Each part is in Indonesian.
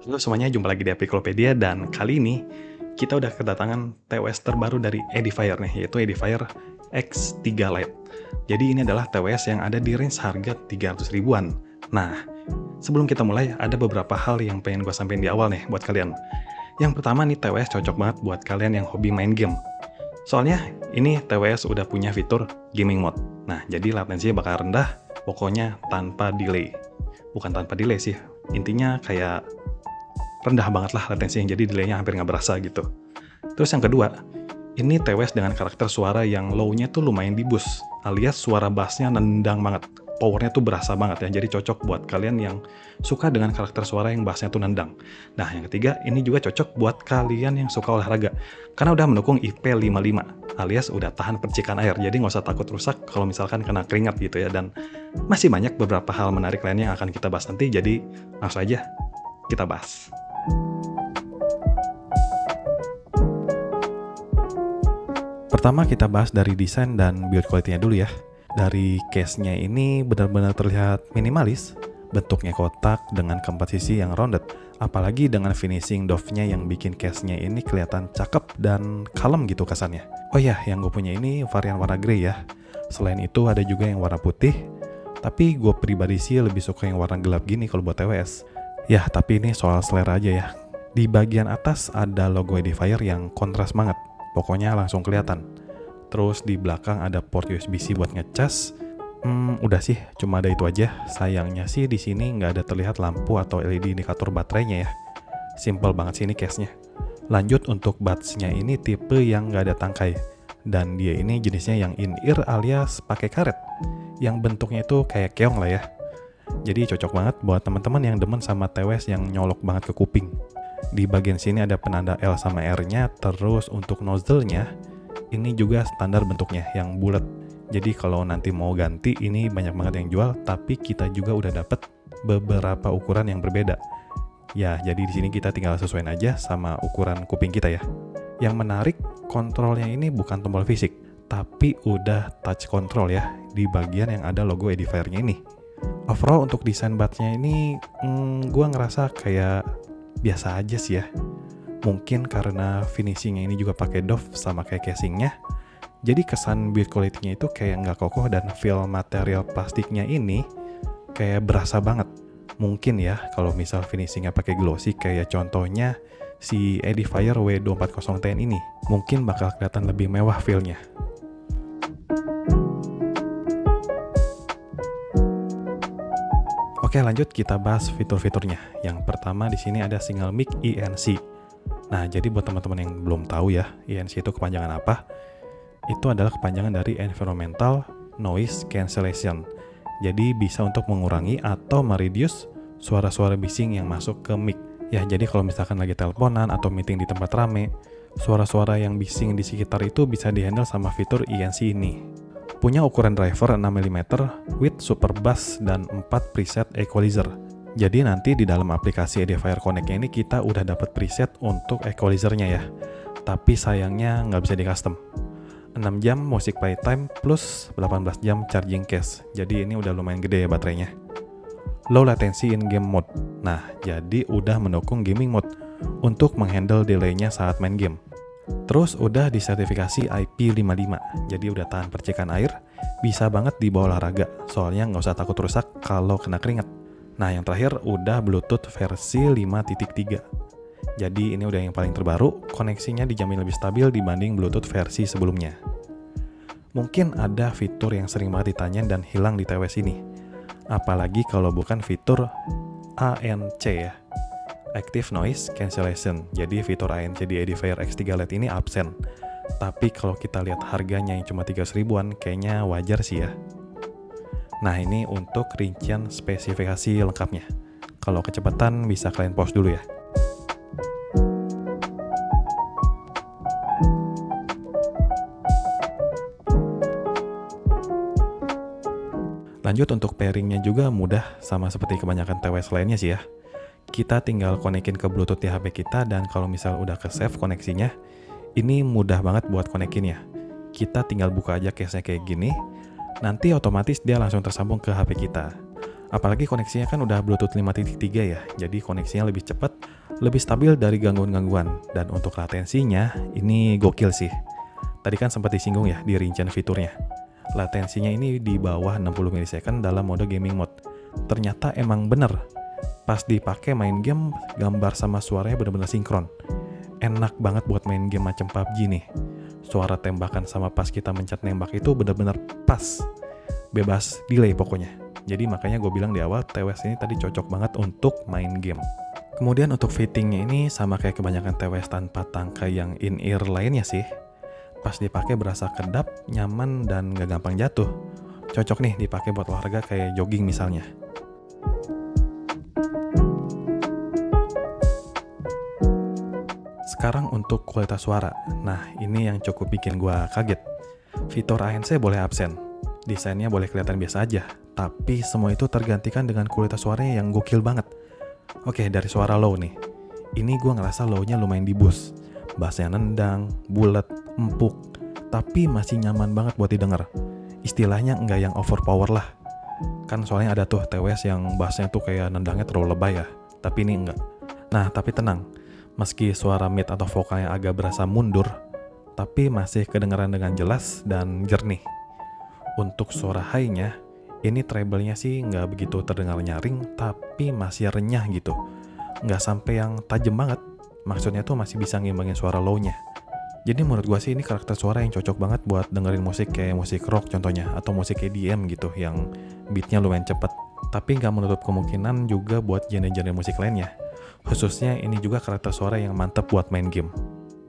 Halo semuanya, jumpa lagi di Apiklopedia dan kali ini kita udah kedatangan TWS terbaru dari Edifier nih, yaitu Edifier X3 Lite. Jadi ini adalah TWS yang ada di range harga 300 ribuan. Nah, sebelum kita mulai, ada beberapa hal yang pengen gue sampein di awal nih buat kalian. Yang pertama nih, TWS cocok banget buat kalian yang hobi main game. Soalnya ini TWS udah punya fitur gaming mode. Nah, jadi latensinya bakal rendah, pokoknya tanpa delay. Bukan tanpa delay sih, intinya kayak rendah banget lah latensinya, jadi delaynya hampir nggak berasa gitu. Terus yang kedua, ini TWS dengan karakter suara yang low-nya tuh lumayan dibus, alias suara bassnya nendang banget. Powernya tuh berasa banget ya, jadi cocok buat kalian yang suka dengan karakter suara yang bassnya tuh nendang. Nah, yang ketiga, ini juga cocok buat kalian yang suka olahraga, karena udah mendukung IP55, alias udah tahan percikan air, jadi nggak usah takut rusak kalau misalkan kena keringat gitu ya. Dan masih banyak beberapa hal menarik lainnya yang akan kita bahas nanti, jadi langsung aja kita bahas. Pertama kita bahas dari desain dan build quality-nya dulu ya. Dari case-nya ini benar-benar terlihat minimalis, bentuknya kotak dengan keempat sisi yang rounded. Apalagi dengan finishing doff-nya yang bikin case-nya ini kelihatan cakep dan kalem gitu kesannya. Oh ya, yang gue punya ini varian warna grey ya. Selain itu ada juga yang warna putih, tapi gue pribadi sih lebih suka yang warna gelap gini kalau buat TWS. Ya, tapi ini soal selera aja ya. Di bagian atas ada logo Edifier yang kontras banget. Pokoknya langsung kelihatan. Terus di belakang ada port USB-C buat ngecas. Udah sih, cuma ada itu aja. Sayangnya sih di sini nggak ada terlihat lampu atau LED indikator baterainya ya. Simple banget sih ini case-nya. Lanjut untuk buds-nya ini tipe yang nggak ada tangkai. Dan dia ini jenisnya yang in-ear alias pakai karet. Yang bentuknya itu kayak keong lah ya. Jadi cocok banget buat teman-teman yang demen sama TWS yang nyolok banget ke kuping. Di bagian sini ada penanda L sama R-nya, terus untuk nozzle-nya ini juga standar bentuknya yang bulat. Jadi kalau nanti mau ganti ini banyak banget yang jual, tapi kita juga udah dapet beberapa ukuran yang berbeda. Ya, jadi di sini kita tinggal sesuaiin aja sama ukuran kuping kita ya. Yang menarik, kontrolnya ini bukan tombol fisik, tapi udah touch control ya di bagian yang ada logo Edifier-nya ini. Overall untuk desain buds-nya ini gua ngerasa kayak biasa aja sih ya. Mungkin karena finishingnya ini juga pakai doff sama kayak casingnya, jadi kesan build quality-nya itu kayak nggak kokoh dan feel material plastiknya ini kayak berasa banget. Mungkin ya kalau misal finishingnya pakai glossy kayak contohnya si Edifier W24010 ini, mungkin bakal kelihatan lebih mewah feel-nya. Oke, lanjut kita bahas fitur-fiturnya. Yang pertama di sini ada single mic ENC. Nah, jadi buat teman-teman yang belum tahu ya, ENC itu kepanjangan apa? Itu adalah kepanjangan dari Environmental Noise Cancellation. Jadi bisa untuk mengurangi atau mereduce suara-suara bising yang masuk ke mic. Ya, jadi kalau misalkan lagi teleponan atau meeting di tempat rame, suara-suara yang bising di sekitar itu bisa dihandle sama fitur ENC ini. Punya ukuran driver 6mm with super bass dan 4 preset equalizer. Jadi nanti di dalam aplikasi Edifier Connect ini kita udah dapat preset untuk equalizernya ya. Tapi sayangnya nggak bisa di custom. 6 jam music playtime plus 18 jam charging case. Jadi ini udah lumayan gede ya baterainya. Low latency in game mode. Nah, jadi udah mendukung gaming mode untuk menghandle delaynya saat main game. Terus udah disertifikasi IP55, jadi udah tahan percikan air, bisa banget dibawa olahraga, soalnya nggak usah takut rusak kalau kena keringat. Nah yang terakhir udah Bluetooth versi 5.3. Jadi ini udah yang paling terbaru, koneksinya dijamin lebih stabil dibanding Bluetooth versi sebelumnya. Mungkin ada fitur yang sering banget ditanyain dan hilang di TWS ini, apalagi kalau bukan fitur ANC ya, Active Noise Cancellation. Jadi fitur ANC di Edifier X3 Lite ini absen. Tapi kalau kita lihat harganya yang cuma 300 ribuan, kayaknya wajar sih ya. Nah ini untuk rincian spesifikasi lengkapnya. Kalau kecepatan bisa kalian pause dulu ya. Lanjut untuk pairingnya juga mudah sama seperti kebanyakan TWS lainnya sih ya. Kita tinggal konekin ke Bluetooth di HP kita dan kalau misal udah ke save koneksinya, ini mudah banget buat konekinnya. Kita tinggal buka aja case-nya kayak gini, nanti otomatis dia langsung tersambung ke HP kita. Apalagi koneksinya kan udah Bluetooth 5.3 ya, jadi koneksinya lebih cepat, lebih stabil dari gangguan-gangguan. Dan untuk latensinya, ini gokil sih. Tadi kan sempat disinggung ya di rincian fiturnya. Latensinya ini di bawah 60 ms dalam mode gaming mode. Ternyata emang bener. Pas dipakai main game, gambar sama suaranya bener-bener sinkron. Enak banget buat main game macam PUBG nih. Suara tembakan sama pas kita mencet nembak itu bener-bener pas. Bebas delay pokoknya. Jadi makanya gue bilang di awal, TWS ini tadi cocok banget untuk main game. Kemudian untuk fittingnya ini sama kayak kebanyakan TWS tanpa tangkai yang in-ear lainnya sih. Pas dipakai berasa kedap, nyaman, dan gak gampang jatuh. Cocok nih dipakai buat olahraga kayak jogging misalnya. Sekarang untuk kualitas suara. Nah, ini yang cukup bikin gua kaget. Fitur ANC boleh absen. Desainnya boleh kelihatan biasa aja. Tapi semua itu tergantikan dengan kualitas suaranya yang gokil banget. Oke, dari suara low nih. Ini gua ngerasa low-nya lumayan di boost. Bassnya nendang, bulat, empuk, tapi masih nyaman banget buat didengar. Istilahnya enggak yang overpower lah. Kan soalnya ada tuh TWS yang bassnya tuh kayak nendangnya terlalu lebay ya, tapi ini enggak. Nah, tapi tenang, meski suara mid atau vokalnya agak berasa mundur, tapi masih kedengaran dengan jelas dan jernih. Untuk suara high-nya, ini treble-nya sih nggak begitu terdengar nyaring, tapi masih renyah gitu. Nggak sampai yang tajam banget. Maksudnya tuh masih bisa ngimbangin suara low-nya. Jadi menurut gua sih ini karakter suara yang cocok banget buat dengerin musik kayak musik rock contohnya, atau musik EDM gitu yang beatnya lumayan cepet. Tapi nggak menutup kemungkinan juga buat genre-genre musik lainnya. Khususnya ini juga karakter suara yang mantep buat main game.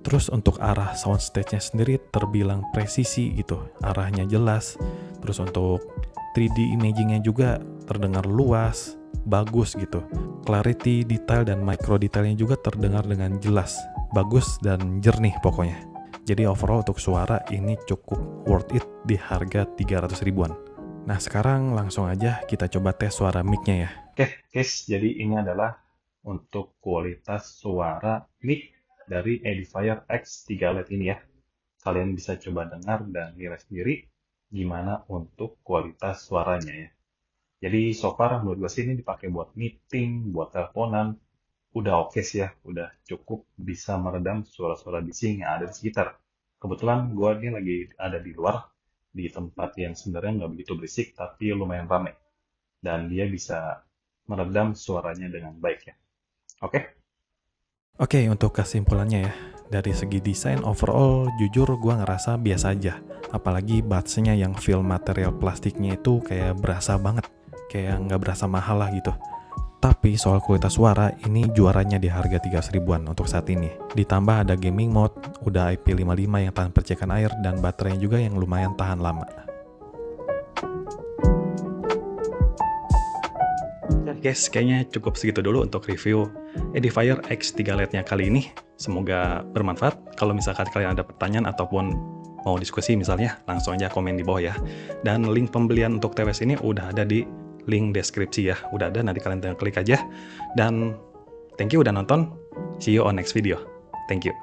Terus untuk arah soundstage-nya sendiri terbilang presisi gitu, arahnya jelas. Terus untuk 3D imaging-nya juga terdengar luas, bagus gitu. Clarity, detail, dan micro detailnya juga terdengar dengan jelas, bagus dan jernih pokoknya. Jadi overall untuk suara ini cukup worth it di harga 300 ribuan. Nah sekarang langsung aja kita coba tes suara mic-nya ya. Oke guys, jadi ini adalah untuk kualitas suara mic dari Edifier X3 LED ini ya. Kalian bisa coba dengar dan nilai sendiri gimana untuk kualitas suaranya ya. Jadi so far menurut gue sih ini dipakai buat meeting, buat teleponan, udah oke sih ya, udah cukup bisa meredam suara-suara bising yang ada di sekitar. Kebetulan gue ini lagi ada di luar, di tempat yang sebenarnya nggak begitu berisik, tapi lumayan ramai. Dan dia bisa meredam suaranya dengan baik ya. Oke, untuk kesimpulannya ya, dari segi desain overall jujur gue ngerasa biasa aja. Apalagi buds-nya yang feel material plastiknya itu kayak berasa banget. Kayak nggak berasa mahal lah gitu. Tapi soal kualitas suara, ini juaranya di harga 300 ribuan untuk saat ini. Ditambah ada gaming mode, udah IP55 yang tahan percikan air, dan baterainya juga yang lumayan tahan lama. Guys, kayaknya cukup segitu dulu untuk review Edifier X3 LED-nya kali ini. Semoga bermanfaat. Kalau misalkan kalian ada pertanyaan ataupun mau diskusi misalnya, langsung aja komen di bawah ya. Dan link pembelian untuk TWS ini udah ada di link deskripsi ya. Udah ada, nanti kalian tinggal klik aja. Dan thank you udah nonton. See you on next video. Thank you.